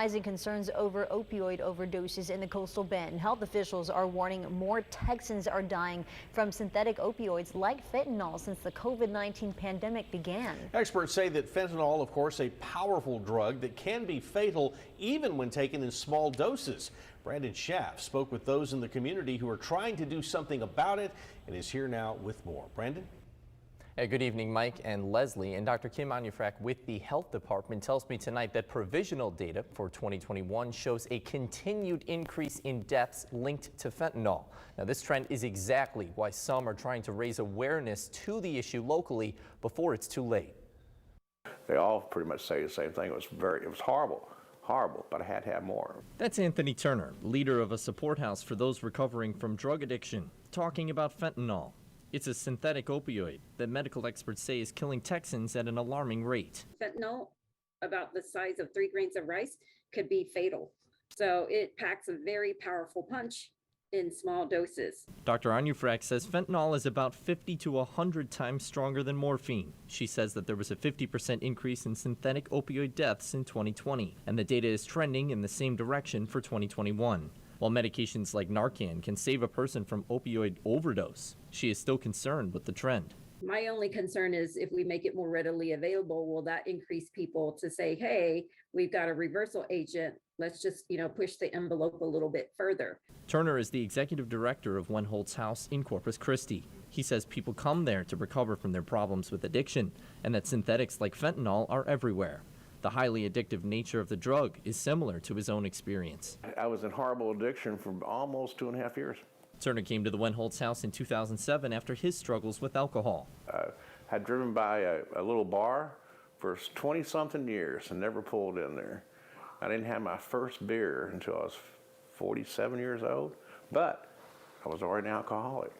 Rising concerns over opioid overdoses in the coastal bend. Health officials are warning more Texans are dying from synthetic opioids like fentanyl since the COVID-19 pandemic began. Experts say that fentanyl, of course, a powerful drug that can be fatal even when taken in small doses. Brandon Schaff spoke with those in the community who are trying to do something about it and is here now with more. Brandon? Hey, good evening, Mike and Leslie. And Dr. Kim Onufrak with the Health Department tells me tonight that provisional data for 2021 shows a continued increase in deaths linked to fentanyl. Now, this trend is exactly why some are trying to raise awareness to the issue locally before it's too late. They all pretty much say the same thing. It was horrible, but I had to have more. That's Anthony Turner, leader of a support house for those recovering from drug addiction, talking about fentanyl. It's a synthetic opioid that medical experts say is killing Texans at an alarming rate. Fentanyl, about the size of 3 grains of rice, could be fatal. So it packs a very powerful punch in small doses. Dr. Onufrak says fentanyl is about 50 to 100 times stronger than morphine. She says that there was a 50% increase in synthetic opioid deaths in 2020, and the data is trending in the same direction for 2021. While medications like Narcan can save a person from opioid overdose, she is still concerned with the trend. My only concern is if we make it more readily available, will that increase people to say, hey, we've got a reversal agent. Let's just, push the envelope a little bit further. Turner is the executive director of Wenholtz House in Corpus Christi. He says people come there to recover from their problems with addiction and that synthetics like fentanyl are everywhere. The highly addictive nature of the drug is similar to his own experience. I was in horrible addiction for almost 2.5 years. Turner came to the Wenholtz house in 2007 after his struggles with alcohol. I had driven by a little bar for 20-something years and never pulled in there. I didn't have my first beer until I was 47 years old, but I was already an alcoholic.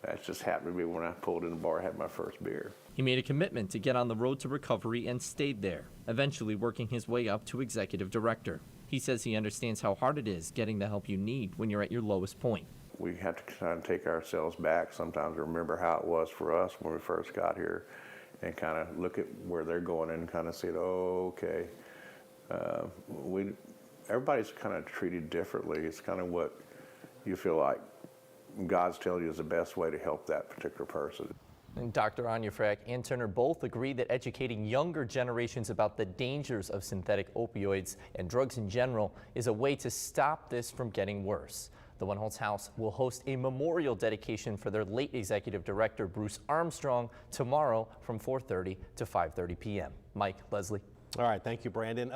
That just happened to be when I pulled in the bar and had my first beer. He made a commitment to get on the road to recovery and stayed there, eventually working his way up to executive director. He says he understands how hard it is getting the help you need when you're at your lowest point. We have to kind of take ourselves back sometimes, remember how it was for us when we first got here, and kind of look at where they're going and kind of say, oh, okay. Everybody's kind of treated differently. It's kind of what you feel like God's telling you is the best way to help that particular person. And Dr. Onufrak and Turner both agree that educating younger generations about the dangers of synthetic opioids and drugs in general is a way to stop this from getting worse. The Wenholtz House will host a memorial dedication for their late executive director, Bruce Armstrong, tomorrow from 4:30 to 5:30 p.m. Mike, Leslie. All right, thank you, Brandon.